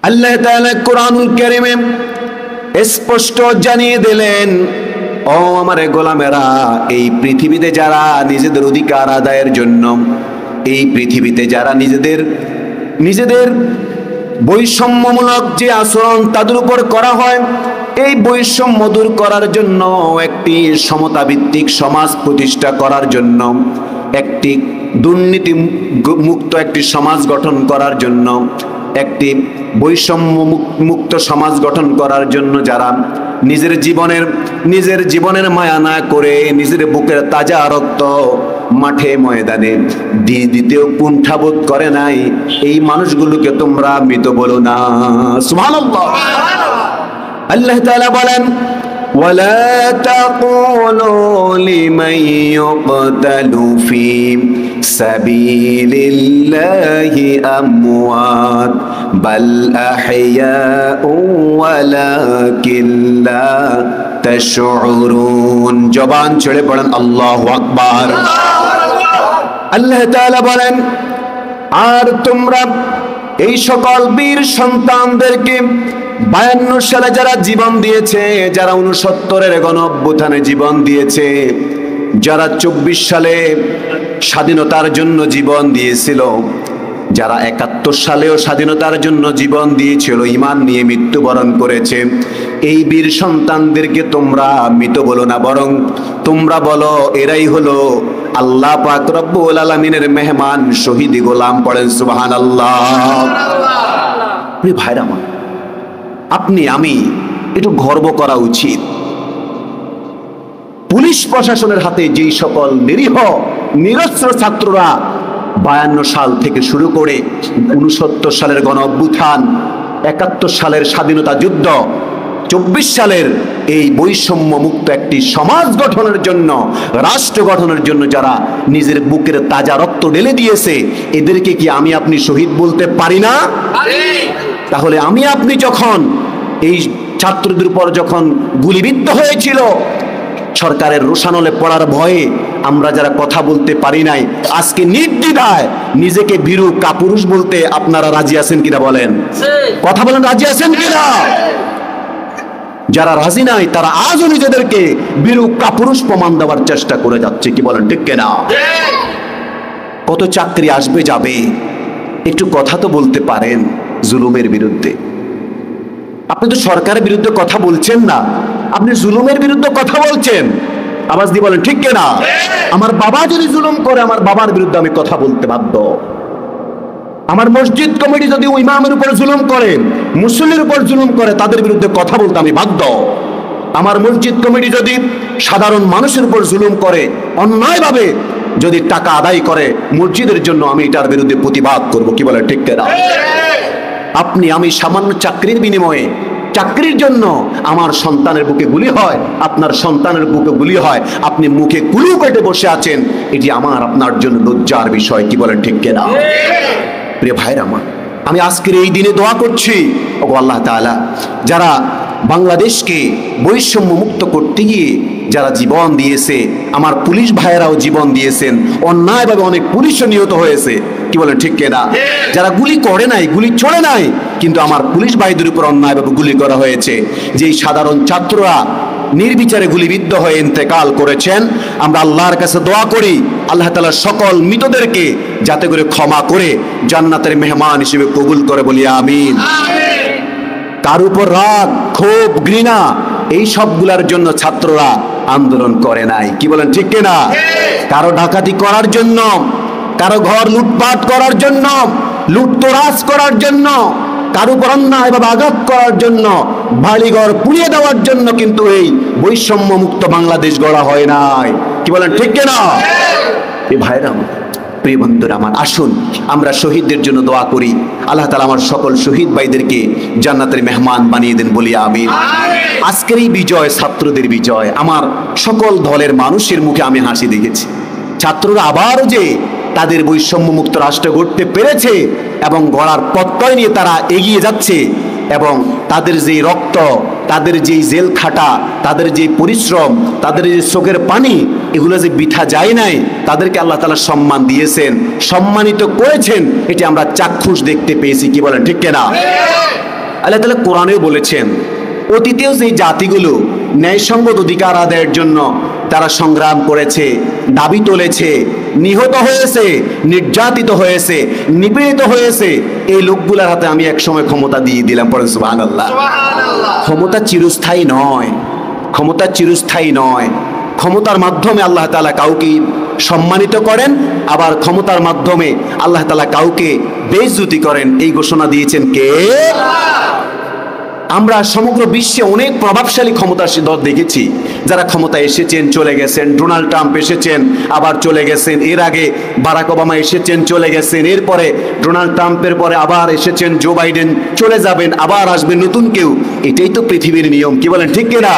আল্লাহ তাআলা কোরআনুল কারীমে স্পষ্ট জানিয়ে দিলেন, ও আমার গোলামেরা, এই পৃথিবীতে যারা নিজেদের অধিকার আদায়ের জন্য, এই পৃথিবীতে যারা নিজেদের বৈষম্যমূলক যে আচরণ তাদের উপর করা হয়, এই বৈষম্য দূর করার জন্য, একটি সমতা ভিত্তিক সমাজ প্রতিষ্ঠা করার জন্য, একটি দুর্নীতি মুক্ত একটি সমাজ গঠন করার জন্য, একটি বৈষম্য মুক্ত সমাজ গঠন করার জন্য যারা নিজের জীবনের মায়া না করে নিজের বুকের তাজা রক্ত মাঠে ময়দানে দিতেও কুণ্ঠাবোধ করে নাই, এই মানুষগুলোকে তোমরা মৃত বলো না। সুবহানাল্লাহ। আল্লাহ তাআলা বলেন, ওয়ালা তাকুলু লিমান ইউকতালু ফি সাবিলিল্লাহি আমওয়াত বাল আহইয়াউ ওয়ালাকিন লা তাশউরুন। জবান ছেড়ে পড়েন আল্লাহু আকবার। আল্লাহ তাআলা বলেন, আর তোমরা এই সকল বীর সন্তানদেরকে 52 সালে যারা জীবন দিয়েছে, যারা 69-এর গণঅভ্যুত্থানে জীবন দিয়েছে, যারা 24 সালে স্বাধীনতার জন্য জীবন দিয়েছিল, যারা 71 সালেও স্বাধীনতার জন্য জীবন দিয়েছিল, ঈমান নিয়ে মৃত্যুবরণ করেছে, এই বীর সন্তানদেরকে তোমরা মৃত বলো না, বরং তোমরা বলো এরাই হলো আল্লাহ পাক রব্বুল আলামিনের মেহমান শহীদি গোলাম। পড়েন সুবহানাল্লাহ। ভাইরা আমার, আপনি আমি একটু গর্ব করা উচিত। পুলিশ প্রশাসনের হাতে যেই সকল নিরীহ নিরস্ত্র ছাত্ররা 52 সাল থেকে শুরু করে 69 সালের গণঅভ্যুত্থান, 71 সালের স্বাধীনতা যুদ্ধ, 24 সালের এই বৈষম্য মুক্ত একটি সমাজ গঠনের জন্য, রাষ্ট্র গঠনের জন্য যারা নিজের বুকের তাজা রক্ত ঢেলে দিয়েছে, এদেরকে কি আমি আপনি শহীদ বলতে পারি না? তাহলে আমি আপনি যখন এই ছাত্রদের উপর যখন গুলিবিদ্ধ হয়েছিল, সরকারের রোষানলে পড়ার ভয়ে আমরা যারা কথা বলতে পারি নাই, আজকে নির্দ্বিধায় নিজেকে ভীরু কাপুরুষ বলতে আপনারা রাজি আছেন কিনা বলেন? কথা বলেন, রাজি আছেন কিনা? যারা রাজি নাই তারা আজও নিজেদেরকে ভীরু কাপুরুষ প্রমাণ দেওয়ার চেষ্টা করে যাচ্ছে। কি বলেন, ঠিক কিনা? কত চাকরি আসবে যাবে, একটু কথা তো বলতে পারেন জুলুমের বিরুদ্ধে। আপনি তো সরকারের বিরুদ্ধে কথা বলছেন না, আপনি জুলুমের বিরুদ্ধে কথা বলছেন। আওয়াজ দিয়ে বলেন, ঠিক কিনা? আমার বাবা যদি জুলুম করে, আমার বাবার বিরুদ্ধে আমি কথা বলতে বাধ্য। আমার মসজিদ কমিটি যদি ইমামের উপর জুলুম করে, মুসল্লির উপর জুলুম করে, তাদের বিরুদ্ধে কথা বলতে আমি বাধ্য। আমার মসজিদ কমিটি যদি সাধারণ মানুষের উপর জুলুম করে, অন্যায়ভাবে যদি টাকা আদায় করে মসজিদের জন্য, আমি এটার বিরুদ্ধে প্রতিবাদ করব। কি বলে, ঠিক কিনা? আপনি আমি সামান্য চাকরির বিনিময়ে, চাকরির জন্য আমার সন্তানের বুকে গুলি হয়, আপনার সন্তানের বুকে গুলি হয়, আপনি মুখে কুলু পেটে বসে আছেন, এটি আমার আপনার জন্য লজ্জার বিষয়। কি বলেন, ঠিক কিনা? প্রিয় ভাইরা আমার, আমি আজকের এই দিনে দোয়া করছি, ও আল্লাহ তাআলা, যারা বাংলাদেশকে বৈষম্য মুক্ত করতে গিয়ে যারা জীবন দিয়েছে, আমার পুলিশ ভাইয়েরাও জীবন দিয়েছেন, অন্যায়ভাবে অনেক পুলিশও নিহত হয়েছে। কি বলেন, ঠিক কিনা? যারা গুলি করে নাই, গুলি ছোড়ে নাই, কিন্তু আমার পুলিশ ভাইদের উপর অন্যায়ভাবে গুলি করা হয়েছে, যেই সাধারণ ছাত্ররা নির্বিচারে গুলিবিদ্ধ হয়ে ইন্তেকাল করেছেন, আমরা আল্লাহর কাছে দোয়া করি আল্লাহ তাআলা সকল মৃতদেরকে যাতে করে ক্ষমা করে জান্নাতের মেহমান হিসেবে কবুল করে, বলি আমিন। কার উপর রাগ, ক্ষোভ, ঘৃণা, এই সবগুলার জন্য ছাত্ররা আন্দোলন করে নাই। কি বলেন, ঠিক কিনা? কারো ডাকাতি করার জন্য, কারো ঘর লুটপাট করার জন্য, লুটতরাজ করার জন্য, কারো উপর অন্যায়ভাবে আঘাত করার জন্য, বাড়িঘর পুড়িয়ে দেওয়ার জন্য কিন্তু এই বৈষম্য মুক্ত বাংলাদেশ গড়া হয় নাই। কি বলেন, ঠিক কিনা? এই ভাইরা, প্রিয় বন্ধুরা আমার, আসুন আমরা শহীদদের জন্য দোয়া করি। আল্লাহ তাআলা আমার সকল শহীদ ভাইদেরকে জান্নাতের মেহমান বানিয়ে দেন, বলি আমিন। আজকের এই বিজয় ছাত্রদের বিজয়, আমার সকল দলের মানুষের মুখে আমি হাসি দেখেছি। ছাত্ররা আবারও যে তাদের বৈষম্য মুক্ত রাষ্ট্র গড়তে পেরেছে এবং গড়ার প্রত্যয় নিয়ে তারা এগিয়ে যাচ্ছে, এবং তাদের যে রক্ত, তাদের যেই জেল খাটা, তাদের যে পরিশ্রম, তাদের যে চোখের পানি, এগুলো যে বৃথা যায় নাই, তাদেরকে আল্লাহ তাআলা সম্মান দিয়েছেন, সম্মানিত করেছেন, এটি আমরা চাক্ষুষ দেখতে পেয়েছি। কি বলেন, ঠিক কিনা? আল্লাহ তাআলা কোরআনেও বলেছেন, অতীতেও যে জাতিগুলো ন্যায়সঙ্গত অধিকার আদায়ের জন্য তারা সংগ্রাম করেছে, দাবি তুলেছে, নিহত হয়েছে, নির্যাতিত হয়েছে, নিপীড়িত হয়েছে, এই লোকগুলোর হাতে আমি একসময় ক্ষমতা দিয়ে দিলাম। পড়েন সুবহানাল্লাহ। ক্ষমতা চিরস্থায়ী নয়, ক্ষমতা চিরস্থায়ী নয়। ক্ষমতার মাধ্যমে আল্লাহ তাআলা কাউকে সম্মানিত করেন, আবার ক্ষমতার মাধ্যমে আল্লাহ তাআলা কাউকে বেইজ্জতি করেন। এই ঘোষণা দিয়েছেন কে? আমরা সমগ্র বিশ্বে অনেক প্রভাবশালী ক্ষমতাশীল দল দেখেছি, যারা ক্ষমতা এসেছেন, চলে গেছেন। ডোনাল্ড ট্রাম্প এসেছেন, আবার চলে গেছেন। এর আগে বারাক ওবামা এসেছেন, চলে গেছেন। এরপরে ডোনাল্ড ট্রাম্পের পরে আবার এসেছেন জো বাইডেন, চলে যাবেন, আবার আসবেন নতুন কেউ। এটাই তো পৃথিবীর নিয়ম, কি বলেন ঠিক কিনা?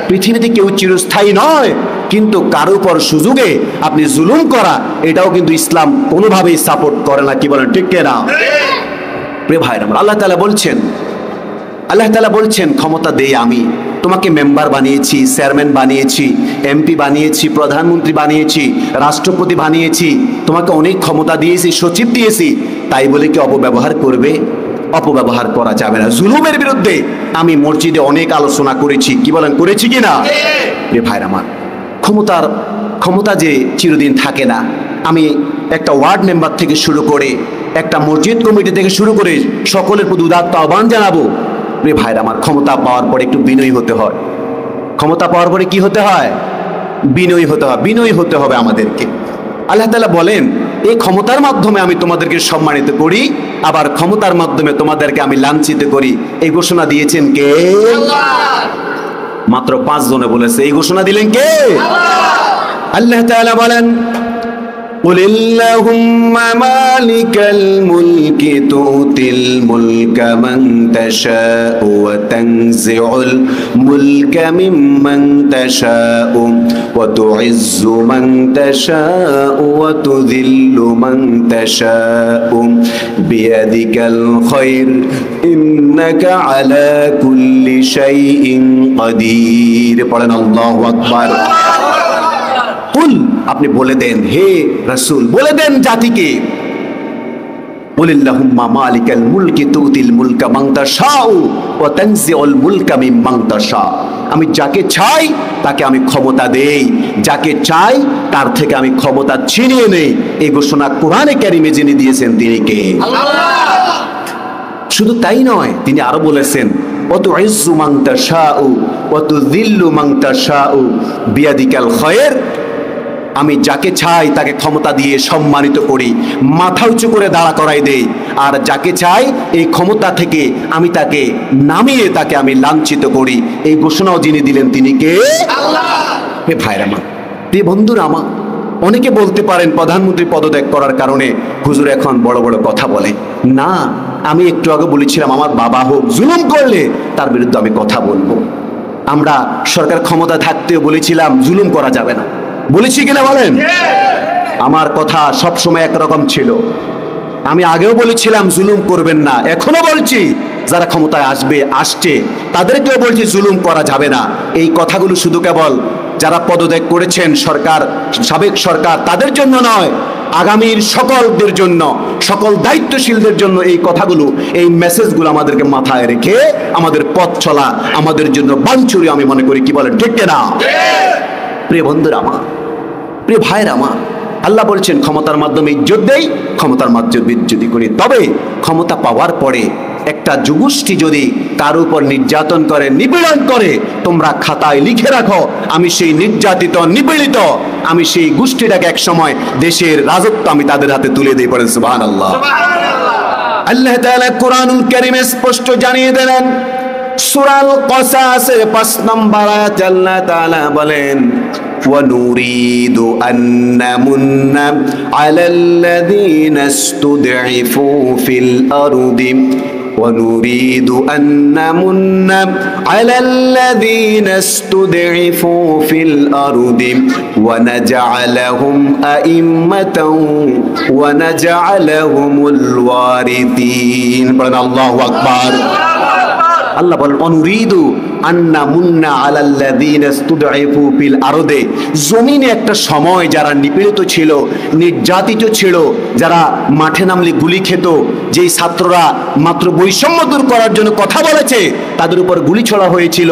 পৃথিবীতে কেউ চিরস্থায়ী নয়, কিন্তু কারো উপর সুযোগে আপনি জুলুম করা, এটাও কিন্তু ইসলাম কোনোভাবেই সাপোর্ট করে না, কি বলেন ঠিক কিনা? প্রিয় ভাইরা, আল্লাহ তাআলা বলছেন, আল্লাহ তাআলা বলছেন, ক্ষমতা দেই আমি তোমাকে, মেম্বার বানিয়েছি, চেয়ারম্যান বানিয়েছি, এমপি বানিয়েছি, প্রধানমন্ত্রী বানিয়েছি, রাষ্ট্রপতি বানিয়েছি, তোমাকে অনেক ক্ষমতা দিয়েছি, সচিব দিয়েছি, তাই বলে কি অপব্যবহার করবে? অপব্যবহার করা যাবে না। জুলুমের বিরুদ্ধে আমি মসজিদে অনেক আলোচনা করেছি, কি বলেন, করেছি কি না? ভাইরা আমার, ক্ষমতা যে চিরদিন থাকে না। আমি একটা ওয়ার্ড মেম্বার থেকে শুরু করে, একটা মসজিদ কমিটি থেকে শুরু করে সকলের প্রতি উদাত্ত আহ্বান জানাবো, রে ভাইরা আমার, ক্ষমতা পাওয়ার পরে একটু বিনয়ী হতে হয়। ক্ষমতা পাওয়ার পরে কি হতে হয়? বিনয়ী হতে হয়। বিনয়ী হতে হবে আমাদেরকে। আল্লাহ তাআলা বলেন, এই ক্ষমতার মাধ্যমে আমি তোমাদেরকে সম্মানিত করি, আবার ক্ষমতার মাধ্যমে তোমাদেরকে আমি লাঞ্ছিত করি। এই ঘোষণা দিয়েছেন কে? মাত্র 5 জনে বলেছে। এই ঘোষণা দিলেন কে? আল্লাহ তাআলা বলেন, قل اللهم مالك الملك تؤتي الملك من تشاء وتنزع الملك ممن تشاء وتعز من تشاء وتذل من تشاء بيدك الخير إنك على كل شيء قدير। পড়েন আল্লাহু আকবার। কুল, আপনি বলে দেন, হে রাসূল বলে দেন জাতিকে, বলিল্লাহুম্মা মালিকাল মুলকি তুতিল মুলকা মান তাশাউ ওয়া তানজিউল মুলকা মিম্মান তাশা। আমি যাকে চাই তাকে আমি ক্ষমতা দেই, যাকে চাই তার থেকে আমি ক্ষমতা ছিনিয়ে নেই। এই ঘোষণা কোরআনে কারিমে যিনি দিয়েছেন তিনি কে? আল্লাহ। শুধু তাই নয়, তিনি আরো বলেছেন, ওয়াতুইজ্জু মান তাশাউ ওয়া তুযিল্লু মান তাশাউ বিয়াদিকাল খায়র। আমি যাকে চাই তাকে ক্ষমতা দিয়ে সম্মানিত করি, মাথা উঁচু করে দাঁড়া করাই দেই, আর যাকে চাই এই ক্ষমতা থেকে আমি তাকে নামিয়ে তাকে আমি লাঞ্ছিত করি। এই ঘোষণাও যিনি দিলেন তিনি কে? আল্লাহ। হে ভাইরা আমার, প্রিয় বন্ধুরা আমার, অনেকে বলতে পারেন প্রধানমন্ত্রী পদত্যাগ করার কারণে হুজুর এখন বড় বড় কথা বলে। না, আমি একটু আগে বলেছিলাম, আমার বাবা হোক, জুলুম করলে তার বিরুদ্ধে আমি কথা বলবো। আমরা সরকার ক্ষমতা থাকতেও বলেছিলাম জুলুম করা যাবে না, বলেছি কিনা বলেন? আমার কথা সব সময় একরকম ছিল। আমি আগেও বলেছিলাম জুলুম করবেন না, এখনো বলছি, যারা ক্ষমতায় আসছে তাদেরকেও বলছি জুলুম করা যাবে না। এই কথাগুলো শুধু কেবল যারা পদত্যাগ করেছেন সরকার, সাবেক সরকার, তাদের জন্য নয়, আগামীর সকলদের জন্য, সকল দায়িত্বশীলদের জন্য এই কথাগুলো, এই মেসেজগুলো আমাদেরকে মাথায় রেখে আমাদের পথ চলা আমাদের জন্য বাঞ্ছনীয় আমি মনে করি, কি বলেন ঠিক না? প্রিয় বন্ধুরা আমার, প্রিয় ভাইরা আমার, আল্লাহ বলছেন ক্ষমতার মাধ্যমে ইজ্জত দেই, ক্ষমতার মাধ্যমে ইজ্জতি করি। তবে ক্ষমতা পাওয়ার পরে একটা যুগোষ্ঠী যদি কার উপর নির্যাতন করে, নিপীড়ন করে, তোমরা খাতায় লিখে রাখো, আমি সেই নির্যাতিত, নিপীড়িত, আমি সেই গোষ্ঠীটাকে এক সময় দেশের রাজত্ব আমি তাদের হাতে তুলে দিই। পড়েন সুবহানাল্লাহ। আল্লাহ তাআলা কোরআনুল কারীমে স্পষ্ট জানিয়ে দিলেন, সূরাল কসাসের 5 নম্বর আয়াতে আল্লাহ তাআলা বলেন, وَنُرِيدُ أَن نَّمُنَّ عَلَى الَّذِينَ اسْتُضْعِفُوا فِي الْأَرْضِ وَنُرِيدُ أَن نَّمُنَّ عَلَى الَّذِينَ اسْتُضْعِفُوا فِي الْأَرْضِ وَنَجْعَلَهُمْ أَئِمَّةً وَنَجْعَلَهُمُ الْوَارِثِينَ। আল্লাহু আকবার। আল্লাহ বলেন অনুরিদু আন্না মুন্না আলাল্লাযীনা ইসতুদঈফু ফিল আরদে, জমিনে একটা সময় যারা নিপীড়িত ছিল, নির্যাতিত ছিল, যারা মাঠে নামলে গুলি খেত, যেই ছাত্ররা মাত্র বৈষম্য দূর করার জন্য কথা বলেছে তাদের উপর গুলি ছোড়া হয়েছিল,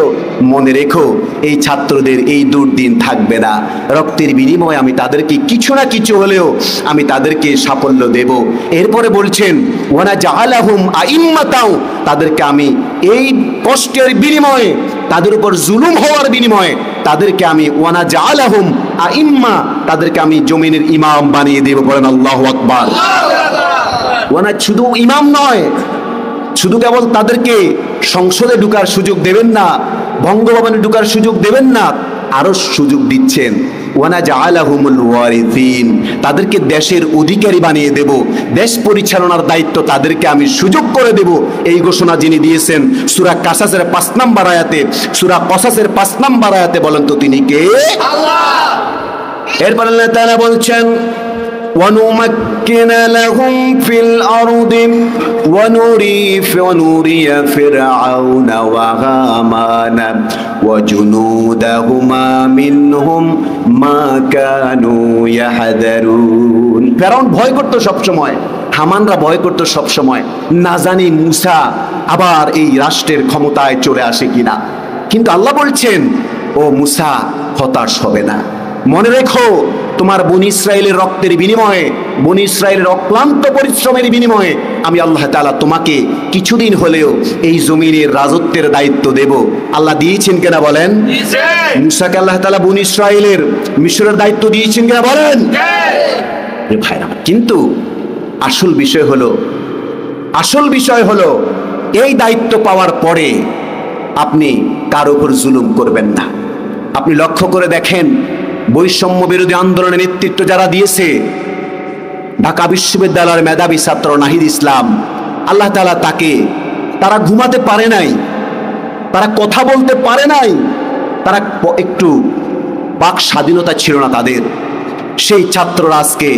মনে রেখো এই ছাত্রদের এই দুর্দিন থাকবে না। রক্তের বিনিময়ে আমি তাদেরকে কিছু না কিছু হলেও আমি তাদেরকে সাফল্য দেব। এরপরে বলছেন ওয়ানা জাআলাহুম আইম্মাতাও, তাদেরকে আমি এই কষ্টের বিনিময়ে, তাদের উপর জুলুম হওয়ার বিনিময়ে তাদেরকে আমি ওয়ানা জাআলাহুম আইম্মা, তাদেরকে আমি জমিনের ইমাম বানিয়ে দেব। বলেন আল্লাহু আকবার। ওয়ানা শুধু ইমাম নয়, শুধু কেবল তাদেরকে সংসদে ঢুকার সুযোগ দেবেন না, বঙ্গভবনে ঢুকার সুযোগ দেবেন না, আরো সুযোগ দিচ্ছেন ওয়ানা জাআলাহুমুল ওয়ারিসিন, তাদেরকে দেশের অধিকারী বানিয়ে দেব, দেশ পরিচালনার দায়িত্ব তাদেরকে আমি সুযোগ করে দেব। এই ঘোষণা যিনি দিয়েছেন সূরা কাসাসের 5 নম্বর আয়াতে, সূরা কাসাসের 5 নম্বর আয়াতে, বলেন তো তিনি কে? আল্লাহ। এরপর আল্লাহ তাআলা বলছেন وَنُمَكِّنَ لَهُمْ فِي الْأَرْضِ وَنُرِي فِرْعَوْنَ وَهَامَانَ وَجُنُودَهُمَا مِنْهُمْ مَا كَانُوا يَحْذَرُونَ। ফেরাউন ভয় করত সব সময়, হামানরা ভয় করত সব সময়, না জানি মূসা আবার এই রাষ্ট্রের ক্ষমতায় চলে আসে কিনা। কিন্তু আল্লাহ বলছেন ও মূসা হতাশ হবে না, মনে রেখো তোমার বনি ইসরাইলের রক্তের বিনিময়ে, বনি ইসরাইলের অক্লান্ত পরিশ্রমের বিনিময়ে আমি আল্লাহ তাআলা তোমাকে কিছুদিন হলেও এই জমিনের রাজত্বের দায়িত্ব দেব। আল্লাহ দিয়েছেন কিনা বলেন? মূসাকে আল্লাহ তাআলা বনি ইসরাইলের মিশরের দায়িত্ব দিয়েছেন কিনা বলেন? ভাইরা, কিন্তু আসল বিষয় হলো এই দায়িত্ব পাওয়ার পরে আপনি কার উপর জুলুম করবেন না। আপনি লক্ষ্য করে দেখেন বৈষম্য বিরোধী আন্দোলনের নেতৃত্ব যারা দিয়েছে, ঢাকা বিশ্ববিদ্যালয়ের মেধাবী ছাত্র নাহিদ ইসলাম, আল্লাহ তাআলা তারা ঘুমাতে পারে নাই, তারা কথা বলতে পারে নাই, তারা একটু বাক স্বাধীনতা ছিল না তাদের। সেই ছাত্ররা আজকে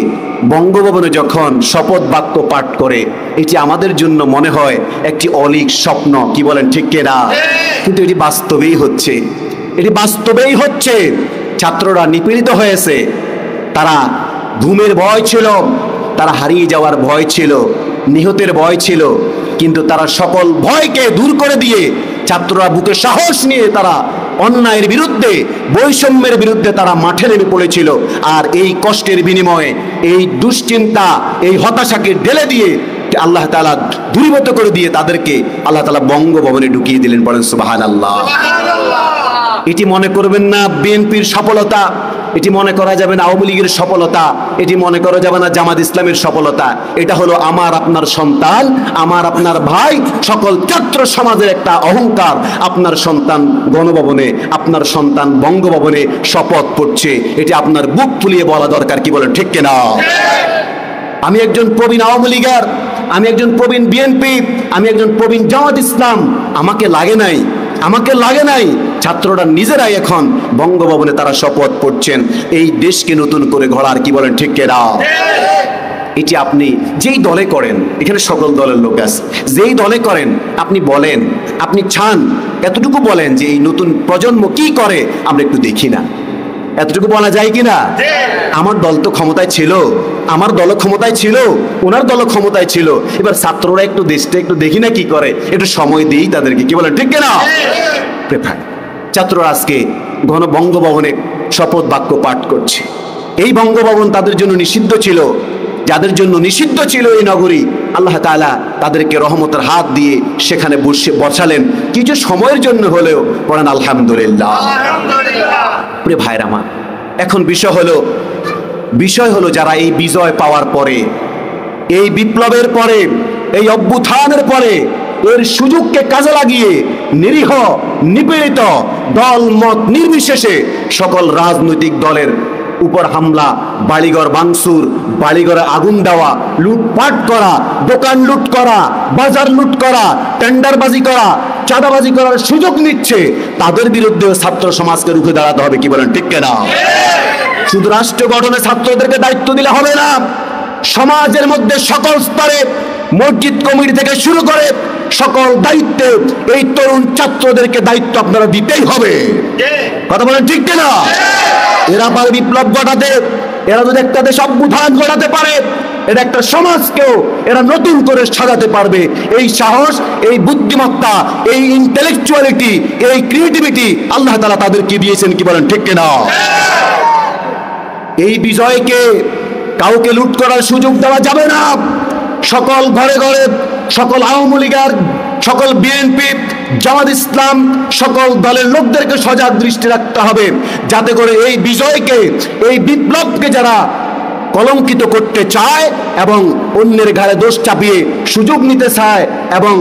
বঙ্গভবনে যখন শপথ বাক্য পাঠ করে, এটি আমাদের জন্য মনে হয় একটি অলীক স্বপ্ন, কি বলেন ঠিক কিনা? কিন্তু এটি বাস্তবেই হচ্ছে। ছাত্ররা নিপীড়িত হয়েছে, তারা ঘুমের ভয় ছিল, তারা হারিয়ে যাওয়ার ভয় ছিল, নিহতের ভয় ছিল, কিন্তু তারা সকল ভয়কে দূর করে দিয়ে ছাত্ররা বুকে সাহস নিয়ে তারা অন্যায়ের বিরুদ্ধে, বৈষম্যের বিরুদ্ধে তারা মাঠে নেমে পড়েছিল। আর এই কষ্টের বিনিময়ে, এই দুশ্চিন্তা, এই হতাশাকে ঢেলে দিয়ে আল্লাহ তাআলা দূরীভূত করে দিয়ে তাদেরকে আল্লাহ তাআলা বঙ্গভবনে ঢুকিয়ে দিলেন। বলেন সুবহানাল্লাহ। এটি মনে করবেন না বিএনপির সফলতা, এটি মনে করা যাবে না আওয়ামী লীগের সফলতা, এটি মনে করা যাবে না জামাত ইসলামের সফলতা। এটা হলো আমার আপনার সন্তান, আমার আপনার ভাই, সকল ছাত্র সমাজের একটা অহংকার। আপনার সন্তান গণভবনে, আপনার সন্তান বঙ্গভবনে শপথ পড়ছে, এটি আপনার বুক ফুলিয়ে বলা দরকার, কি বলেন ঠিক কিনা? আমি একজন প্রবীণ আওয়ামী লীগের, আমি একজন প্রবীণ বিএনপি, আমি একজন প্রবীণ জামাত ইসলাম, আমাকে লাগে নাই। ছাত্ররা নিজেরাই এখন বঙ্গভবনে তারা শপথ পড়ছেন এই দেশকে নতুন করে গড়ার, কি বলেন ঠিক কিনা? এটি আপনি যেই দলে করেন, এখানে সকল দলের লোক আছে, যেই দলে করেন আপনি বলেন, আপনি চান এতটুকু বলেন যে এই নতুন প্রজন্ম কি করে আমরা একটু দেখি না, এতটুকু বলা যায় কিনা? আমার দল তো ক্ষমতায় ছিল, আমার দল ক্ষমতায় ছিল, ওনার দল ক্ষমতায় ছিল, এবার ছাত্ররা একটু দেশটা একটু দেখি না কি করে, একটু সময় দিই তাদেরকে, কি বলেন ঠিক কিনা? ছাত্ররা আজকে বঙ্গভবনে শপথ বাক্য পাঠ করছে। এই বঙ্গভবন তাদের জন্য নিষিদ্ধ ছিল, যাদের জন্য নিষিদ্ধ ছিল এই নগরী, আল্লাহ তাআলা তাদেরকে রহমতের হাত দিয়ে সেখানে বসালেন কিছু সময়ের জন্য হলেও। পড়েন আলহামদুলিল্লাহ। প্রিয় ভাইরা আমার, এখন বিষয় হলো যারা এই বিজয় পাওয়ার পরে, এই বিপ্লবের পরে, এই অভ্যুত্থানের পরে এর সুযোগকে কাজে লাগিয়ে নিরীহ নিপীড়িত দল মত নির্বিশেষে সকল রাজনৈতিক দলের উপর হামলা, বাড়িঘর ভাঙচুর, বাড়িঘরে আগুন দেওয়া, লুটপাট করা, দোকান লুট করা, বাজার লুট করা, টেন্ডারবাজি করা, চাঁদাবাজি করার সুযোগ নিচ্ছে, তাদের বিরুদ্ধে ছাত্র সমাজকে রুখে দাঁড়াতে হবে, কি বলেন ঠিক কিনা? শুধু রাষ্ট্র গঠনে ছাত্রদেরকে দায়িত্ব দিলে হবে না, সমাজের মধ্যে সকল স্তরে, মসজিদ কমিটি থেকে শুরু করে সকল দায়িত্বে এই তরুণ ছাত্রদেরকে দায়িত্ব আপনারা দিতেই হবে। কথা বলেন ঠিক কিনা? এরা পারে বিপ্লব ঘটাতে, এরা যদি একটা দেশ অভ্যুত্থান ঘটাতে পারে, এটা একটা সমাজকেও এরা নতুন করে সাজাতে পারবে। এই সাহস, এই বুদ্ধিমত্তা, এই ইন্টেলেকচুয়ালিটি, এই ক্রিয়েটিভিটি আল্লাহ তাআলা তাদেরকে দিয়েছেন। কি বলেন ঠিক কিনা? এই বিজয়কে কাউকে লুট করার সুযোগ দেওয়া যাবে না। সকল ঘরে ঘরে, সকল আওয়ামী লীগের, সকল বিএনপি, জামাত ইসলাম, সকল দলের লোকদেরকে সজাগ দৃষ্টি রাখতে হবে, যাতে করে এই বিজয়কে, এই বিপ্লবকে যারা কলঙ্কিত করতে চায় এবং অন্যের ঘাড়ে দোষ চাপিয়ে সুযোগ নিতে চায় এবং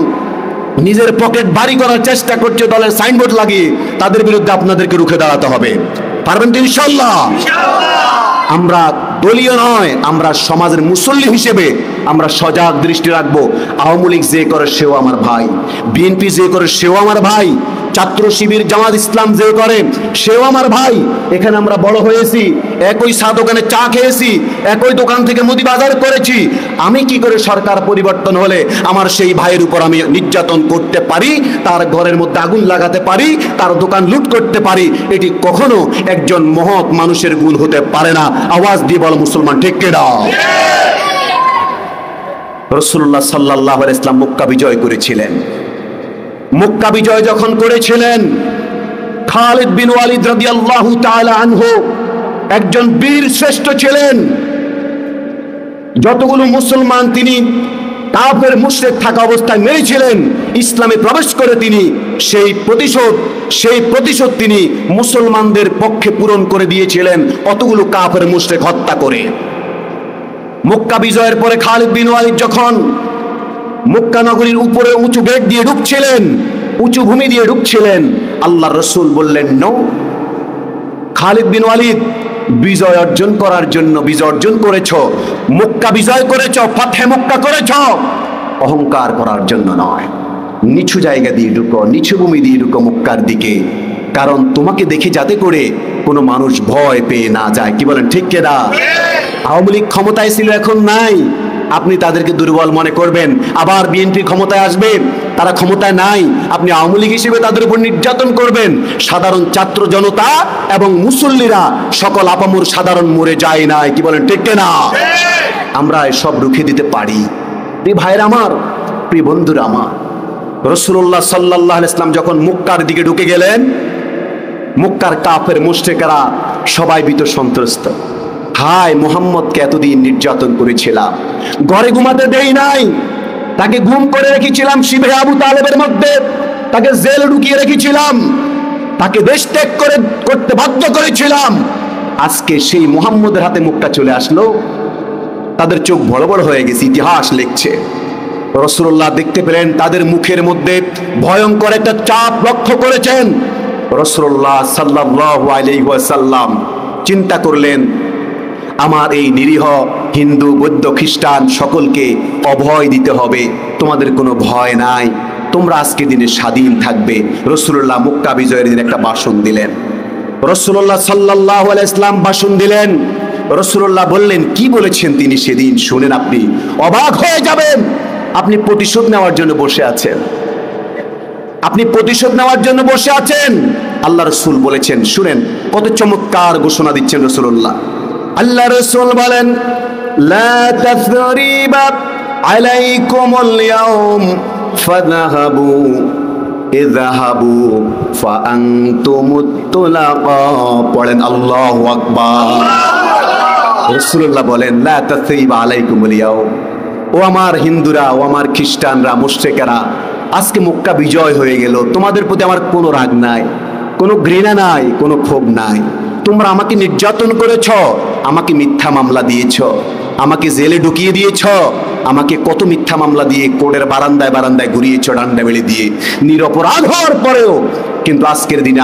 নিজের পকেট ভারী করার চেষ্টা করছে দলের সাইনবোর্ড লাগিয়ে, তাদের বিরুদ্ধে আপনাদেরকে রুখে দাঁড়াতে হবে। পারবেন তো ইনশাআল্লাহ? আমরা দলীয় নয়, আমরা সমাজের মুসল্লি হিসেবে আমরা সজাগ দৃষ্টি রাখবো। আওয়ামী লীগ যে করে সেও আমার ভাই, বিএনপি যে করে সেও আমার ভাই, ছাত্র শিবির, জামাত ইসলাম যে করে সেও আমার ভাই। এখানে আমরা বড় হয়েছি, একই চা দোকানে চা খেয়েছি, একই দোকান থেকে মুদি বাজার করেছি। আমি কি করে সরকার পরিবর্তন হলে আমার সেই ভাইয়ের উপর আমি নির্যাতন করতে পারি, তার ঘরের মধ্যে আগুন লাগাতে পারি, তার দোকান লুট করতে পারি? এটি কখনো একজন মহৎ মানুষের গুণ হতে পারে না। আওয়াজ দিয়ে বলো মুসলমান ঠিক কিনা? রাসূলুল্লাহ সাল্লাল্লাহু আলাইহি ওয়াসাল্লাম মক্কা বিজয় করেছিলেন। মক্কা বিজয় যখন করেছিলেন, খালিদ বিন ওয়ালিদ রাদিয়াল্লাহু তাআলা আনহু একজন বীর শ্রেষ্ঠ ছিলেন। যতগুলো মুসলমান তিনি কাফের মুশরিক থাকা অবস্থায় মেরেছিলেন, ইসলামে প্রবেশ করে তিনি সেই প্রতিশোধ তিনি মুসলমানদের পক্ষে পূরণ করে দিয়েছিলেন, অতগুলো কাফের মুশরিক হত্যা করে। মক্কা বিজয়ের পরে খালিদ বিন ওয়ালিদ যখন মক্কা নগরীর উপরে উঁচু গেট দিয়ে ঢুকছিলেন, উঁচু ভূমি দিয়ে ঢুকছিলেন, আল্লাহর রাসূল বললেন, নো, খালিদ বিন ওয়ালিদ, বিজয় অর্জন করার জন্য বিজয় অর্জন করেছ, মক্কা বিজয় করেছ, ফাতহে মক্কা করেছ, অহংকার করার জন্য নয়। নিচু জায়গা দিয়ে ঢুকো, নিচু ভূমি দিয়ে ঢুকো মক্কার দিকে, কারণ তোমাকে দেখে যাতে করে কোনো মানুষ ভয় পেয়ে না যায়। কি বলেন ঠিক কিনা? আওয়ামী লীগ ক্ষমতায় ছিল, এখন নাই, আপনি তাদেরকে দুর্বল মনে করবেন। আবার বিএনপি ক্ষমতায় আসবে, তারা ক্ষমতায় নাই, আপনি আওয়ামী লীগ হিসেবে তাদের উপর নির্যাতন করবেন। সাধারণ ছাত্র জনতা এবং মুসল্লিরা সকল আপামর সাধারণ মরে যায় নাই। কি বলেন ঠিক কিনা? আমরা সব রুখে দিতে পারি। প্রিয় ভাইরা আমার, প্রিয় বন্ধুরা আমার, রাসূলুল্লাহ সাল্লাল্লাহু আলাইহি ওয়াসাল্লাম যখন মক্কার দিকে ঢুকে গেলেন, মক্কার কাফের মুশরিকরা সবাই ভীত সন্ত্রস্ত। হায়, মুহাম্মদকে এতদিন নির্যাতন করেছিলাম, ঘরে ঘুমাতে দেই নাই, তাকে গুম করে রেখেছিলাম শিবে আবু তালেবের মধ্যে, তাকে জেলে ঢুকিয়ে রেখেছিলাম, তাকে দেশ ত্যাগ করতে বাধ্য করেছিলাম। আজকে সেই মুহাম্মদের হাতে মুখটা চলে আসলো, তাদের চোখ বড় বড় হয়ে গেছে, ইতিহাস লিখছে। রাসূলুল্লাহ দেখতে পেলেন তাদের মুখের মধ্যে ভয়ঙ্কর একটা চাপ লক্ষ্য করেছেন। রাসূলুল্লাহ সাল্লাল্লাহু আলাইহি ওয়াসাল্লাম চিন্তা করলেন, আমার এই নিরীহ হিন্দু, বৌদ্ধ, খ্রিস্টান সকলকে অভয় দিতে হবে, তোমাদের কোনো ভয় নাই, তোমরা আজকে দিনে স্বাধীন থাকবে। রাসূলুল্লাহ মক্কা বিজয়ের দিন একটা ভাষণ দিলেন। রাসূলুল্লাহ সাল্লাল্লাহু আলাইহি ওয়াসাল্লাম ভাষণ দিলেন। রাসূলুল্লাহ বললেন, কি বলেছেন তিনি সেদিন শুনেন, আপনি অবাক হয়ে যাবেন। আপনি প্রতিশোধ নেওয়ার জন্য বসে আছেন, আপনি প্রতিশোধ নেওয়ার জন্য বসে আছেন। আল্লাহ রাসূল বলেছেন, শুনেন কত চমৎকার ঘোষণা দিচ্ছেন রাসূলুল্লাহ। আল্লাহ রাসূল বলেন, লা তাসরিবা আলাইকুমুল ইয়াউম ফাযহাবু ইযহাবু ফাআনতুমুত তুলাকা। পড়েন আল্লাহু আকবার। রাসূলুল্লাহ বলেন, লা তাসরিবা আলাইকুমুল ইয়াউম, ও আমার হিন্দুরা, ও আমার খ্রিস্টানরা, মুশরিকেরা, আজকে মক্কা বিজয় হয়ে গেল, তোমাদের প্রতি আমার কোনো রাগ নাই, কোনো ঘৃণা নাই, কোনো ক্ষোভ নাই। তোমরা আমাকে নির্যাতন করেছ, আমাকে মিথ্যা মামলা দিয়েছ, আমাকে জেলে ঢুকিয়ে দিয়েছ, আমাকে কত মিথ্যা মামলা দিয়ে কোর্টের বারান্দায় বারান্দায় ঘুরিয়েছ ডান্ডা বেড়ে দিয়ে, নিরপরাধ হওয়ার পরেও। কিন্তু আজকের দিনে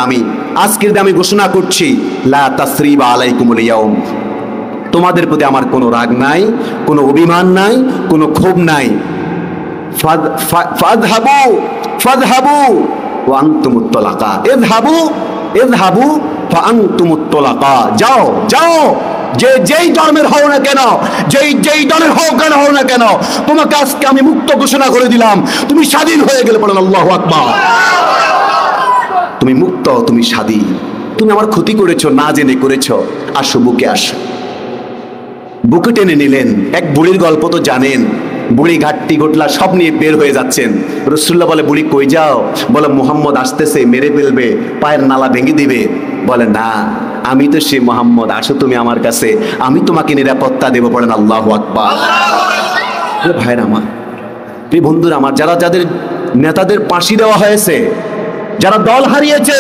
আমি ঘোষণা করছি, লা তাসরিবা আলাইকুমুল ইয়াউম, তোমাদের প্রতি আমার কোনো রাগ নাই, কোনো অভিমান নাই, কোনো ক্ষোভ নাই। ফাযহাবু ওয়া আনতুমুত তুলাকা, ইযহাবু ফাআনতুমুত তুলাকা, যাও যাও, যে যেই ধর্মের হও না কেন, যেই দলের হও না কেন, তোমাকে আজকে আমি মুক্ত ঘোষণা করে দিলাম, তুমি স্বাধীন হয়ে গেলে। বলেন আল্লাহু আকবার। তুমি মুক্ত, তুমি স্বাধীন। তুমি আমার ক্ষতি করেছো, না জেনে করেছো, আসো বুকে আসো। বুকে টেনে নিলেন। এক বুড়ির গল্প তো জানেন, বুড়ি ঘাটতি ঘটলা সব নিয়ে বের হয়ে যাচ্ছেন। রাসূলুল্লাহ বলে, বুড়ি কই যাও? বলে, মুহাম্মদ আসতেছে, মেরে ফেলবে, পায়ের নালা ভেঙে দিবে। বলে, না, আমি তো সে মুহাম্মদ, আসো তুমি আমার কাছে, আমি তোমাকে নিরাপত্তা দেব। বলেন আল্লাহু আকবার। ভাইরা আমার, প্রিয় বন্ধুরা আমার, যাদের নেতাদের ফাঁসি দেওয়া হয়েছে, যারা দল হারিয়েছে,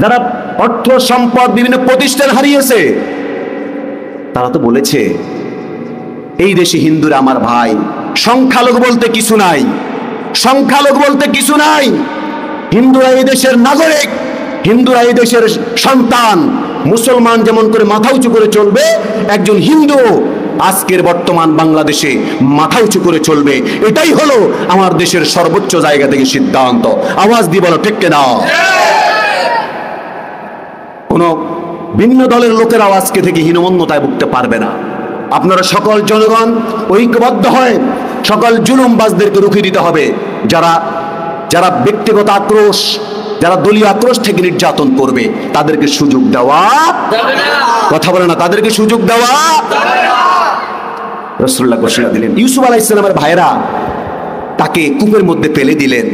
যারা অর্থ সম্পদ বিভিন্ন প্রতিষ্ঠান হারিয়েছে, তারা তো বলেছে এই দেশে হিন্দুরা আমার ভাই, সংখ্যালঘু বলতে কিছু নাই, সংখ্যালঘু বলতে কিছু নাই। হিন্দুরা এই দেশের নাগরিক, হিন্দুরা এই দেশের সন্তান। মুসলমান যেমন করে মাথা উঁচু করে চলবে, একজন হিন্দু আজকের বর্তমান বাংলাদেশে মাথা উঁচু করে চলবে। এটাই হলো আমার দেশের সর্বোচ্চ জায়গা থেকে সিদ্ধান্ত। আওয়াজ দিয়ে বলো ঠিক কিনা? কোন ভিন্ন দলের লোকেরাও আজকে থেকে হীনমন্যতায় ভুগতে পারবে না। আপনারা সকল জনগণ ঐক্যবদ্ধ হয় সকল জুলুমবাজদেরকে রুখে দিতে হবে। যারা ব্যক্তিগত আক্রোশ, যারা দলীয় আক্রোশ থেকে নির্যাতন করবে, তাদেরকে সুযোগ দেওয়া যাবে না। কথা বলে না, তাদেরকে সুযোগ দেওয়া যাবে না। রাসূলুল্লাহ ঘোষণা দিলেন। ইউসুফ আলাইহিস সালামের ভাইরা তাকে কূপের মধ্যে ফেলে দিলেন।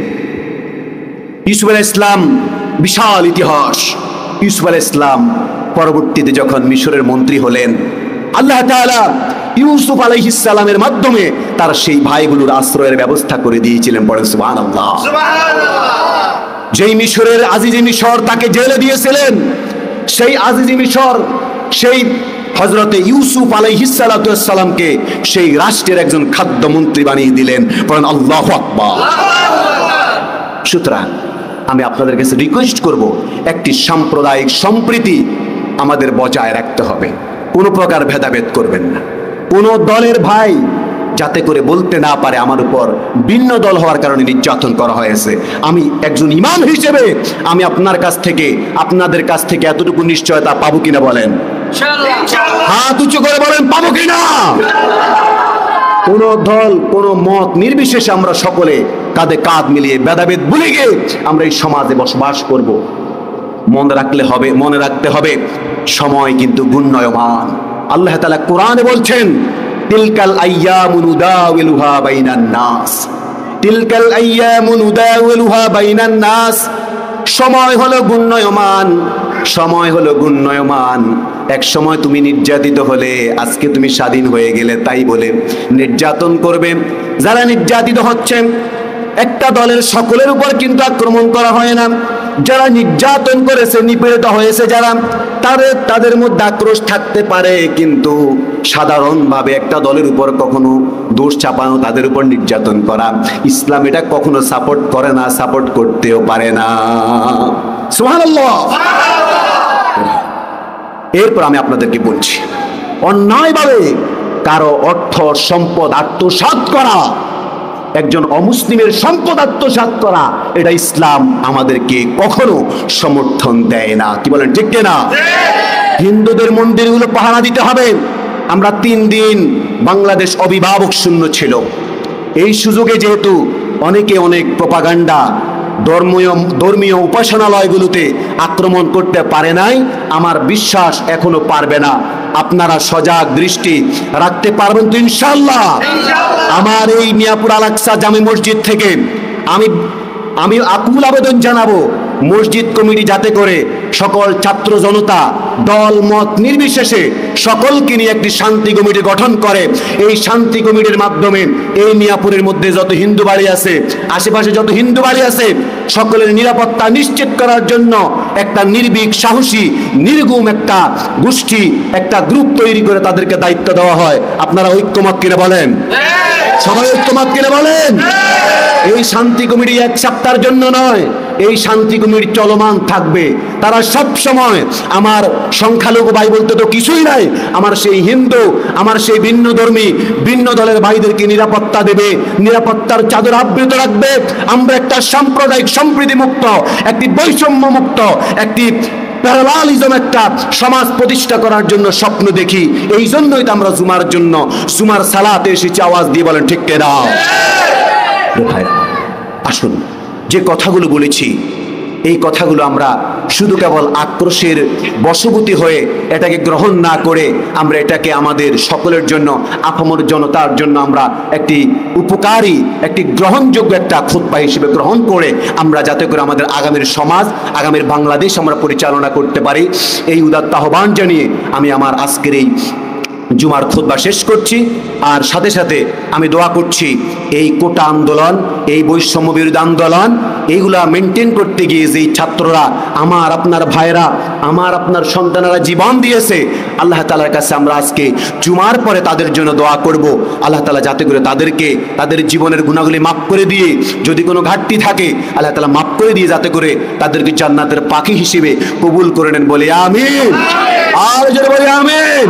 ইউসুফ আলাইহিস সালাম বিশাল ইতিহাস। ইউসুফ আলাইহিস সালাম পরবর্তীতে যখন মিশরের মন্ত্রী হলেন, আল্লাহ তাআলা ইউসুফ আলাইহিস সালামের মাধ্যমে তার সেই ভাইগুলোর আশ্রয়ের ব্যবস্থা করে দিয়েছিলেন। পড়েন সুবহানাল্লাহ। যেই মিশরের আজিজে মিশর তাকে জেলে দিয়েছিলেন, সেই আজিজে মিশর সেই হযরতে ইউসুফ আলাইহিস সালামকে সেই রাষ্ট্রের একজন খাদ্যমন্ত্রী বানিয়ে দিলেন। পড়েন আল্লাহু আকবার। সুতরাং আমি আপনাদের কাছে রিকোয়েস্ট করব, একটি সাম্প্রদায়িক সম্প্রীতি আমাদের বজায় রাখতে হবে। কোনো প্রকার ভেদাভেদ করবেন না। কোন দলের ভাই যাতে করে বলতে না পারে আমার উপর ভিন্ন দল হওয়ার কারণে নির্যাতন করা হয়েছে। আমি একজন ইমাম হিসেবে আমি আপনাদের কাছ থেকে এতটুকু নিশ্চয়তা পাবো কিনা বলেন? হাত উঁচু করে বলেন, পাবো কিনা? কোন দল, কোন মত নির্বিশেষে আমরা সকলে কাঁধে কাঁধ মিলিয়ে ভেদাভেদ ভুলে গিয়ে আমরা এই সমাজে বসবাস করব। মনে রাখতে হবে সময় কিন্তু ঘূর্ণয়মান। আল্লাহ তাআলা কোরআনে বলছেন, তিলকাল আইয়ামু নুদাউলুহা বাইনান নাস, তিলকাল আইয়ামু নুদাউলুহা বাইনান নাস। সময় হলো ঘূর্ণয়মান, সময় হলো ঘূর্ণয়মান। এক সময় তুমি নির্যাতিত হলে, আজকে তুমি স্বাধীন হয়ে গেলে, তাই বলে নির্যাতন করবে। যারা নির্যাতিত হচ্ছে, একটা দলের সকলের উপর কিন্তু আক্রমণ করা হয় না। যারা নির্যাতন করেছে, নিপীড়িত হয়েছে, যারা তাদের মধ্যে আক্রোশ থাকতে পারে, কিন্তু সাধারণভাবে একটা দলের উপর কখনো দোষ চাপানো, তাদের উপর নির্যাতন করা, ইসলাম এটা কখনো সাপোর্ট করে না, সাপোর্ট করতেও পারে না। সুবহানাল্লাহ। এরপর আমি আপনাদেরকে বলছি, অন্যায়ভাবে কারো অর্থ সম্পদ আত্মসাৎ করা, একজন অমুসলিমের সম্পদ আত্মসাৎ করা, এটা ইসলাম আমাদেরকে কখনো সমর্থন দেয় না। কি বলেন ঠিক কিনা? হিন্দুদের মন্দিরগুলো পাহারা দিতে হবে। আমরা 3 দিন বাংলাদেশ অভিভাবক শূন্য ছিল। এই সুযোগে যেহেতু অনেকে অনেক প্রপাগান্ডা ধর্মীয় উপাসনালয়গুলোতে আক্রমণ করতে পারে নাই, আমার বিশ্বাস এখনো পারবে না। আপনারা সজাগ দৃষ্টি রাখতে পারবেন তো ইনশাআল্লাহ? আমার এই মিয়াপুর আল আকসা জামে মসজিদ থেকে আমি আকুল আবেদন জানাবো, মসজিদ কমিটি যাতে করে সকল ছাত্র জনতা দল মত নির্বিশেষে সকলকে নিয়ে একটি শান্তি কমিটি গঠন করে। এই শান্তি কমিটির মাধ্যমে এই মিয়াপুরের মধ্যে যত হিন্দু বাড়ি আছে, আশেপাশে যত হিন্দু বাড়ি আছে, সকলের নিরাপত্তা নিশ্চিত করার জন্য একটা নির্ভীক, সাহসী, নির্গুম একটা গোষ্ঠী, একটা গ্রুপ তৈরি করে তাদেরকে দায়িত্ব দেওয়া হয়। আপনারা ঐক্যমত কিনা বলেন? সবাই ঐক্যমত কিনা বলেন? এই শান্তি কমিটি 1 সপ্তাহের জন্য নয়, এই শান্তি কমিটি চলমান থাকবে। তারা সব সময় আমার সংখ্যালঘু ভাই বলতে তো কিছুই নাই, আমার সেই হিন্দু, আমার সেই ভিন্ন ধর্মী, ভিন্ন দলের ভাইদেরকে নিরাপত্তা দেবে, নিরাপত্তার চাদর আবৃত রাখবে। আমরা একটা সাম্প্রদায়িক সম্প্রীতি মুক্ত, একটি বৈষম্য মুক্ত, একটি প্যারালালিজম একটা সমাজ প্রতিষ্ঠা করার জন্য স্বপ্ন দেখি। এই জন্যই তো আমরা জুমার জন্য জুমার সালাতে এসেছি। আওয়াজ দিয়ে বলেন ঠিক কিনা? ভাইরা আসুন, যে কথাগুলো বলেছি এই কথাগুলো আমরা শুধু কেবল আক্রোশের বশবর্তী হয়ে এটাকে গ্রহণ না করে আমরা এটাকে আমাদের সকলের জন্য, আপামর জনতার জন্য আমরা একটি উপকারী, একটি গ্রহণযোগ্য একটা খুতবা হিসেবে গ্রহণ করে আমরা যাতে করে আমাদের আগামীর সমাজ, আগামীর বাংলাদেশ আমরা পরিচালনা করতে পারি, এই উদাত্ত আহ্বান জানিয়ে আমি আমার আজকের এই জুমার খুতবা শেষ করছি। আর সাথে সাথে আমি দোয়া করছি এই কোটা আন্দোলন, এই বৈষম্য বিরোধী আন্দোলন, এইগুলা মেনটেন করতে গিয়ে যেই ছাত্ররা, আমার আপনার ভাইরা, আমার আপনার সন্তানেরা জীবন দিয়েছে, আল্লাহ তাআলার কাছে আমরা আজকে জুমার পরে তাদের জন্য দোয়া করব। আল্লাহ তাআলা যাতে করে তাদেরকে তাদের জীবনের গুনাহগুলি মাফ করে দিয়ে, যদি কোনো ঘাটতি থাকে আল্লাহ তাআলা মাফ করে দিয়ে যাতে করে তাদেরকে জান্নাতের পাখি হিসেবে কবুল করে নেন। বলে আমিন। আর জোরে বলে আমিন।